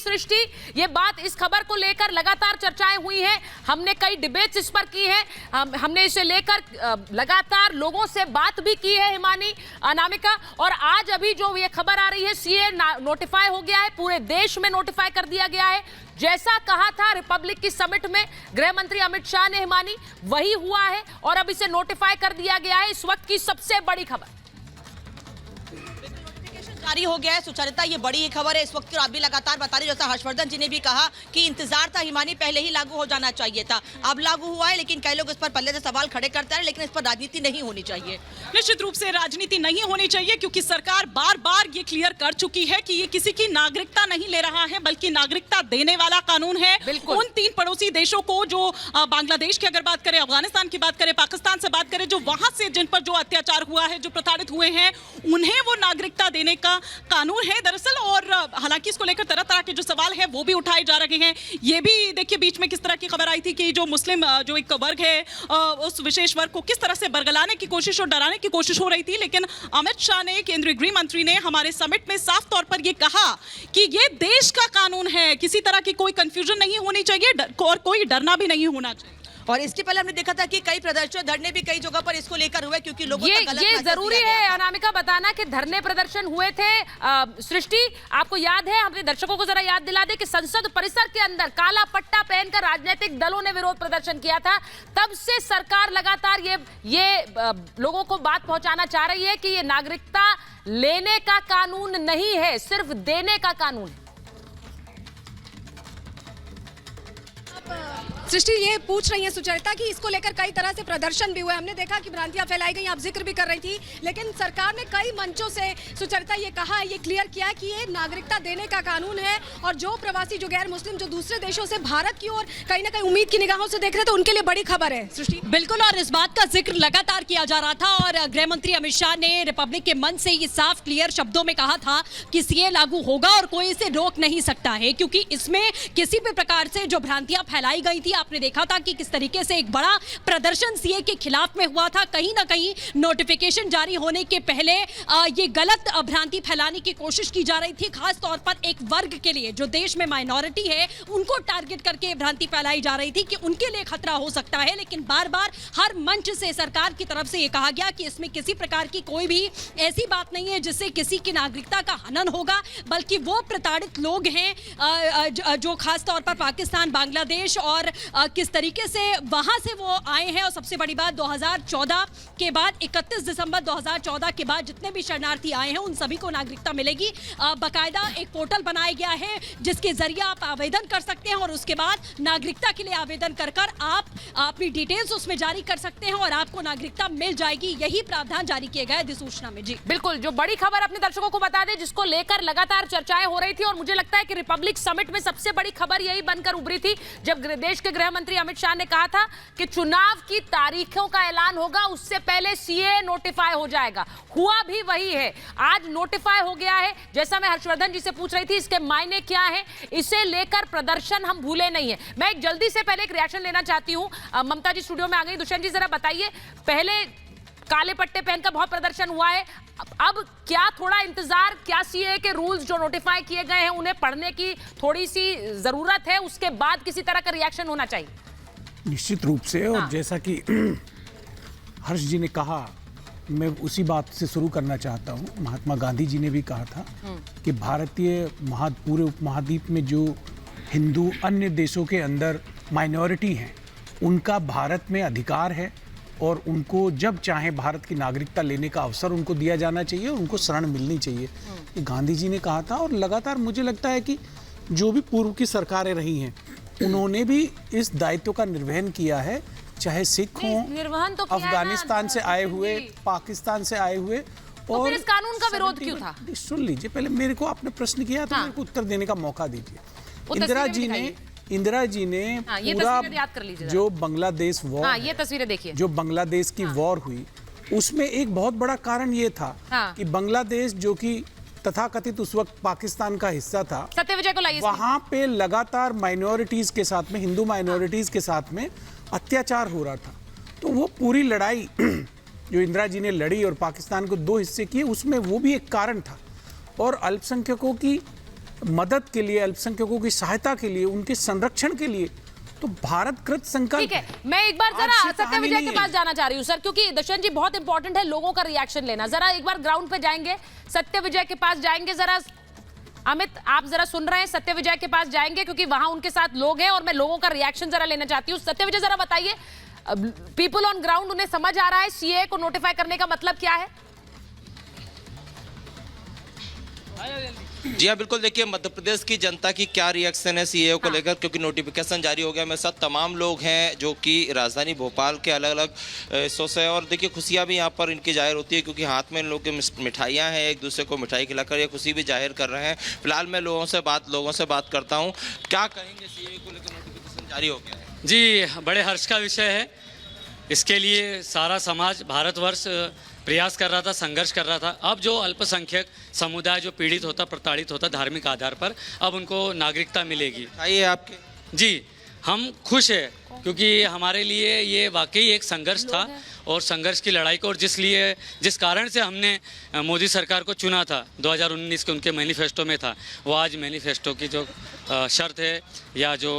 सृष्टि, ये बात, इस खबर को लेकर लगातार चर्चाएं हुई हैं, हमने कई डिबेट्स इस पर की है, हमने इसे लेकर लगातार लोगों से बात भी की है हिमानी, अनामिका, और आज अभी जो ये खबर आ रही है सीए नोटिफाई हो गया है, पूरे देश में नोटिफाई कर दिया गया है। जैसा कहा था रिपब्लिक की समिट में गृह मंत्री अमित शाह ने हिमानी, वही हुआ है और अब इसे नोटिफाई कर दिया गया है। इस वक्त की सबसे बड़ी खबर जारी हो गया है सुचरिता, ये बड़ी ही खबर है इस वक्त। आप भी लगातार बता रहे, जैसा हर्षवर्धन जी ने भी कहा कि इंतजार था हिमानी, पहले ही लागू हो जाना चाहिए था, अब लागू हुआ है, लेकिन कई लोग इस पर पल्ले से सवाल खड़े करते हैं, लेकिन इस पर राजनीति नहीं होनी चाहिए। निश्चित रूप से राजनीति नहीं होनी चाहिए, क्योंकि सरकार बार बार ये क्लियर कर चुकी है कि ये किसी की नागरिकता नहीं ले रहा है, बल्कि नागरिकता देने वाला कानून है। उन 3 पड़ोसी देशों को, जो बांग्लादेश की अगर बात करें, अफगानिस्तान की बात करें, पाकिस्तान से बात करें, जो वहां से जिन पर जो अत्याचार हुआ है, जो प्रताड़ित हुए हैं, उन्हें वो नागरिकता देने का कानून है दरअसल। और हालांकि इसको लेकर तरह तरह के जो सवाल है वो भी उठाए जा रहे हैं। ये भी देखिए बीच में किस तरह की खबर आई थी कि जो मुस्लिम जो एक वर्ग है, उस विशेष वर्ग को किस तरह से बरगलाने की कोशिश और डराने की कोशिश हो रही थी, लेकिन अमित शाह ने, केंद्रीय गृह मंत्री ने हमारे समिट में साफ तौर पर यह कहा कि ये देश का कानून है, किसी तरह की कोई कंफ्यूजन नहीं होनी चाहिए और कोई डरना भी नहीं होना चाहिए। और इसके पहले हमने देखा था कि कई प्रदर्शन, धरने भी कई जगह पर इसको लेकर हुए, क्योंकि लोगों का गलत ये जरूरी है अनामिका बताना कि धरने प्रदर्शन हुए थे। सृष्टि, आपको याद है, हमने दर्शकों को जरा याद दिला दे कि संसद परिसर के अंदर काला पट्टा पहनकर राजनीतिक दलों ने विरोध प्रदर्शन किया था। तब से सरकार लगातार ये लोगों को बात पहुंचाना चाह रही है कि ये नागरिकता लेने का कानून नहीं है, सिर्फ देने का कानून है। सृष्टि, ये पूछ रही है सुचरिता कि इसको लेकर कई तरह से प्रदर्शन भी हुए, हमने देखा कि भ्रांतियां फैलाई गई, आप जिक्र भी कर रही थी, लेकिन सरकार ने कई मंचों से सुचरिता ये कहा है, ये क्लियर किया कि ये नागरिकता देने का कानून है, और जो प्रवासी, जो गैर मुस्लिम, जो दूसरे देशों से भारत की ओर कहीं ना कहीं उम्मीद की निगाहों से देख रहे थे, उनके लिए बड़ी खबर है। सृष्टि, बिल्कुल, और इस बात का जिक्र लगातार किया जा रहा था, और गृह मंत्री अमित शाह ने रिपब्लिक के मंच से ये साफ क्लियर शब्दों में कहा था कि सीए लागू होगा और कोई इसे रोक नहीं सकता है, क्योंकि इसमें किसी भी प्रकार से जो भ्रांतियां फैलाई गई थी, आपने देखा था कि किस तरीके से एक बड़ा प्रदर्शन सीए के खिलाफ में हुआ था। कहीं ना कहीं नोटिफिकेशन जारी होने के पहले ये गलत भ्रांति फैलाने की कोशिश की जा रही थी, खास तौर पर एक वर्ग के लिए जो देश में माइनॉरिटी है, उनको टारगेट करके भ्रांति फैलाई जा रही थी कि उनके लिए खतरा हो सकता है। लेकिन बार बार हर मंच से सरकार की तरफ से ये कहा गया कि इसमें किसी प्रकार की कोई भी ऐसी बात नहीं है जिससे किसी की नागरिकता का हनन होगा, बल्कि वो प्रताड़ित लोग हैं जो खास तौर पर पाकिस्तान, बांग्लादेश और किस तरीके से वहां से वो आए हैं। और सबसे बड़ी बात, 2014 के बाद, 31 दिसंबर 2014 के बाद जितने भी शरणार्थी आए हैं उन सभी को नागरिकता मिलेगी। बाकायदा एक पोर्टल बनाया गया है जिसके जरिए आप आवेदन कर सकते हैं, और उसके बाद नागरिकता के लिए आवेदन कर आप अपनी डिटेल्स उसमें जारी कर सकते हैं और आपको नागरिकता मिल जाएगी। यही प्रावधान जारी किए गए अधिसूचना में। जी बिल्कुल, जो बड़ी खबर अपने दर्शकों को बता दें, जिसको लेकर लगातार चर्चाएं हो रही थी, और मुझे लगता है कि रिपब्लिक समिट में सबसे बड़ी खबर यही बनकर उभरी थी जब देश के गृह मंत्री अमित शाह ने कहा था कि चुनाव की तारीखों का ऐलान होगा, उससे पहले सीए नोटिफाई हो जाएगा। हुआ भी वही है, आज नोटिफाई हो गया है। जैसा मैं हर्षवर्धन जी से पूछ रही थी, इसके मायने क्या है, इसे लेकर प्रदर्शन हम भूले नहीं है। मैं एक जल्दी से पहले एक रिएक्शन लेना चाहती हूं, ममता जी स्टूडियो में आ गई। दुष्यंत जी, जरा बताइए, पहले काले पट्टे पहनकर बहुत प्रदर्शन हुआ है, अब क्या थोड़ा इंतजार, क्या सीए के रूल्स जो नोटिफाई किए गए हैं उन्हें पढ़ने की थोड़ी सी जरूरत है, उसके बाद किसी तरह का रिएक्शन होना चाहिए? निश्चित रूप से, और जैसा कि हर्ष जी ने कहा, मैं उसी बात से शुरू करना चाहता हूं। महात्मा गांधी जी ने भी कहा था कि भारतीय पूरे उपमहाद्वीप में जो हिंदू अन्य देशों के अंदर माइनॉरिटी हैं, उनका भारत में अधिकार है, और उनको जब चाहे भारत की नागरिकता लेने का अवसर उनको दिया जाना चाहिए, उनको शरण मिलनी चाहिए। ये गांधी जी ने कहा था, और लगातार मुझे लगता है कि जो भी पूर्व की सरकारें रही हैं उन्होंने भी इस दायित्व का निर्वहन किया है, चाहे सिख हों, तो अफगानिस्तान से आए हुए, पाकिस्तान से आए हुए। तो फिर इस कानून का विरोध क्यों था? सुन लीजिए, पहले मेरे को आपने प्रश्न किया तो मेरे को उत्तर देने का मौका दीजिए। इंदिरा जी ने पूरा जो बांग्लादेश वॉर, ये तस्वीरें देखिए, जो बांग्लादेश की वॉर हुई, उसमें एक बहुत बड़ा कारण ये था कि बांग्लादेश, जो कि तथाकथित उस वक्त पाकिस्तान का हिस्सा था, सत्यविजय को लाइए, वहां पे लगातार माइनॉरिटीज के साथ में, हिंदू माइनॉरिटीज के साथ में अत्याचार हो रहा था। तो वो पूरी लड़ाई जो इंदिरा जी ने लड़ी और पाकिस्तान को 2 हिस्से किए, उसमें वो भी एक कारण था। और अल्पसंख्यकों की मदद के लिए, अल्पसंख्यकों की सहायता के लिए, उनके संरक्षण के लिए, तो भारत कृत संकल्प। ठीक है, मैं एक बार जरा सत्य विजय के पास जाना चाह रही हूँ सर, क्योंकि दशरथ जी बहुत इंपॉर्टेंट है लोगों का रिएक्शन लेना। जरा एक बार ग्राउंड पे जाएंगे, सत्य विजय के पास जाएंगे। जरा अमित, आप जरा सुन रहे हैं, सत्य विजय के पास जाएंगे क्योंकि वहां उनके साथ लोग हैं और मैं लोगों का रिएक्शन जरा लेना चाहती हूँ। सत्य विजय, जरा बताइए, पीपल ऑन ग्राउंड, उन्हें समझ आ रहा है सीए को नोटिफाई करने का मतलब क्या है? जी हाँ, बिल्कुल। देखिए, मध्य प्रदेश की जनता की क्या रिएक्शन है सीए को लेकर, क्योंकि नोटिफिकेशन जारी हो गया। मेरे साथ तमाम लोग हैं जो कि राजधानी भोपाल के अलग अलग हिस्सों से, और देखिए खुशियाँ भी यहाँ पर इनकी जाहिर होती है क्योंकि हाथ में इन लोगों की मिठाइयाँ हैं, एक दूसरे को मिठाई खिलाकर ये खुशी भी जाहिर कर रहे हैं। फिलहाल मैं लोगों से बात करता हूँ। क्या कहेंगे, सीए को लेकर नोटिफिकेशन जारी हो गया है? जी, बड़े हर्ष का विषय है। इसके लिए सारा समाज, भारतवर्ष प्रयास कर रहा था, संघर्ष कर रहा था। अब जो अल्पसंख्यक समुदाय जो पीड़ित होता, प्रताड़ित होता धार्मिक आधार पर, अब उनको नागरिकता मिलेगी। आइए आपके। जी, हम खुश हैं क्योंकि हमारे लिए ये वाकई एक संघर्ष था और संघर्ष की लड़ाई को, और जिस कारण से हमने मोदी सरकार को चुना था 2019 के उनके मैनिफेस्टो में था, वो आज मैनिफेस्टो की जो शर्त है या जो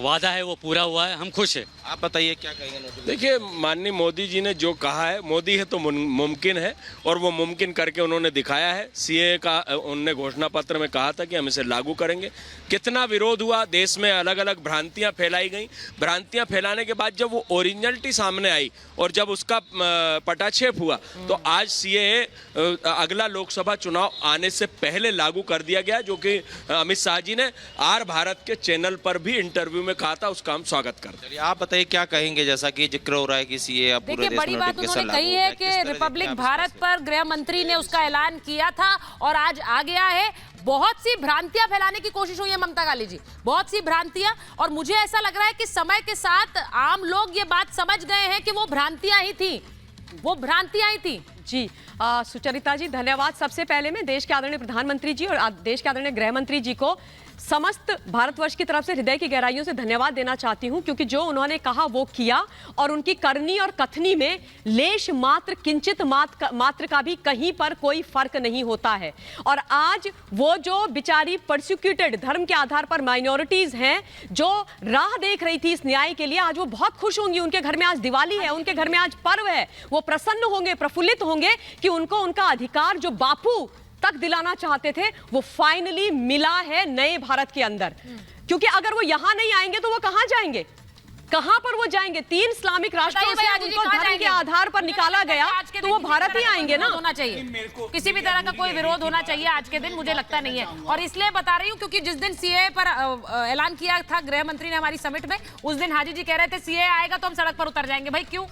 वादा है वो पूरा हुआ है। हम खुश हैं। आप बताइए क्या कहेंगे नोटिफिकेशन? देखिए, माननीय मोदी जी ने जो कहा है, मोदी है तो मुमकिन है, और वो मुमकिन करके उन्होंने दिखाया है। सीए का उन्होंने घोषणा पत्र में कहा था कि हम इसे लागू करेंगे। कितना विरोध हुआ, देश में अलग अलग भ्रांतियां फैलाई गई। भ्रांतियां फैलाने के बाद जब वो ओरिजिनलिटी सामने आई और जब उसका पटाक्षेप हुआ, तो आज सीए अगला लोकसभा चुनाव आने से पहले लागू कर दिया गया, जो कि अमित शाह जी ने आर भारत के चैनल पर भी इंटरव्यू में कहा था। उसका हम स्वागत करते हैं। आप बताइए क्या कहेंगे, जैसा कि जिक्र हो रहा है कि सीए अब पूरे देश बड़ी में बात नोटिफिकेशन उन्होंने लागू कही हो है गया। कि रिपब्लिक भारत पर गृह मंत्री ने उसका ऐलान किया था और आज आ गया है। बहुत सी भ्रांतियां फैलाने की कोशिश हुई है ममता गाली जी, बहुत सी भ्रांतियां, और मुझे ऐसा लग रहा है कि समय के साथ आम लोग ये बात समझ गए हैं कि वो भ्रांतियां ही थी, वो भ्रांतियां ही थी। जी, सुचरिता जी धन्यवाद। सबसे पहले मैं देश के आदरणीय प्रधानमंत्री जी और देश के आदरणीय गृह मंत्री जी को समस्त भारतवर्ष की तरफ से हृदय की गहराइयों से धन्यवाद देना चाहती हूं, क्योंकि जो उन्होंने कहा वो किया, और उनकी करनी और कथनी में लेश मात्र, किंचित मात्र का भी कहीं पर कोई फर्क नहीं होता है। और आज वो जो बेचारी परसिक्यूटेड धर्म के आधार पर माइनॉरिटीज हैं, जो राह देख रही थी इस न्याय के लिए, आज वो बहुत खुश होंगी। उनके घर में आज दिवाली है, उनके घर में आज पर्व है। वो प्रसन्न होंगे, प्रफुल्लित होंगे कि उनको उनका अधिकार जो बापू तक दिलाना चाहते थे वो फाइनली मिला है नए भारत के अंदर। क्योंकि अगर वो यहां नहीं आएंगे तो वो कहां जाएंगे, कहां पर वो जाएंगे? 3 इस्लामिक राष्ट्रों से उनको धर्म के आधार पर निकाला गया, तो वो भारत ही आएंगे ना। होना चाहिए, किसी भी तरह का कोई विरोध होना चाहिए आज के दिन, मुझे लगता नहीं है। और इसलिए बता रही हूँ क्योंकि जिस दिन सीए पर ऐलान किया था गृह मंत्री ने हमारी समिट में, उस दिन हाजी जी कह रहे थे सीए आएगा तो हम सड़क पर उतर जाएंगे। भाई क्यों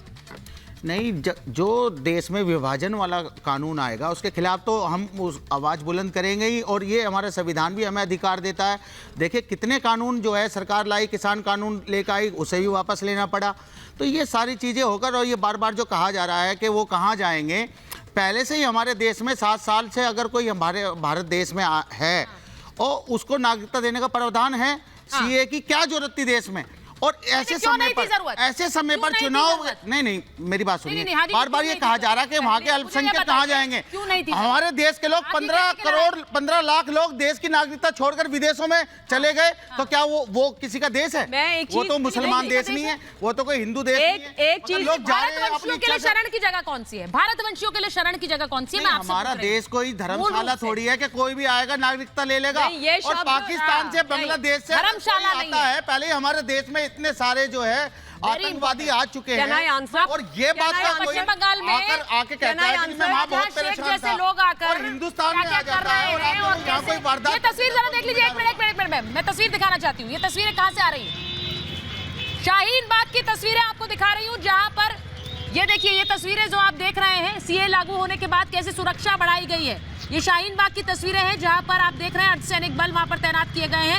नहीं? जो देश में विभाजन वाला कानून आएगा उसके खिलाफ तो हम उस आवाज़ बुलंद करेंगे ही, और ये हमारा संविधान भी हमें अधिकार देता है। देखिए कितने कानून जो है सरकार लाई, किसान कानून लेकर आई, उसे भी वापस लेना पड़ा। तो ये सारी चीज़ें होकर, और ये बार बार जो कहा जा रहा है कि वो कहाँ जाएंगे, पहले से ही हमारे देश में 7 साल से अगर कोई हमारे भारत देश में है और उसको नागरिकता देने का प्रावधान है, सीए की क्या जरूरत थी देश में? और ऐसे समय पर चुनाव, नहीं मेरी बात सुनिए, बार बार ये कहा जा रहा है कि वहाँ के अल्पसंख्यक कहाँ जाएंगे? हमारे देश के लोग 15 लाख लोग देश की नागरिकता छोड़कर विदेशों में चले गए, तो क्या वो किसी का देश है? वो तो मुसलमान देश नहीं है, वो तो कोई हिंदू देश नहीं है। एक चीज, भारतवंशियों के लिए शरण की जगह कौन सी है? भारतवंशियों के लिए शरण की जगह कौन सी है? हमारा देश कोई धर्मशाला थोड़ी है कि कोई भी आएगा नागरिकता ले लेगा। और पाकिस्तान से, बांग्लादेश से धर्मशाला आता है। पहले हमारे देश में इतने सारे जो है आतंकवादी आ चुके हैं, और ये बात पश्चिम बंगाल में आके कहता है कि मैं वहाँ बहुत परेशान था, लोग आकर और हिंदुस्तान में आ जाता है और यहाँ कोई वारदात। ये तस्वीर जरा देख लीजिए, एक मिनट मैं तस्वीर दिखाना चाहती हूँ। ये तस्वीरें कहाँ से आ रही है? शाहीन बाग की तस्वीरें आपको दिखा रही हूँ, जहाँ पर ये देखिए, ये तस्वीरें जो आप देख रहे हैं, सीए लागू होने के बाद कैसे सुरक्षा बढ़ाई गई है। ये शाहीन बाग की तस्वीरें हैं, जहां पर आप देख रहे हैं अर्धसैनिक बल वहां पर तैनात किए गए हैं।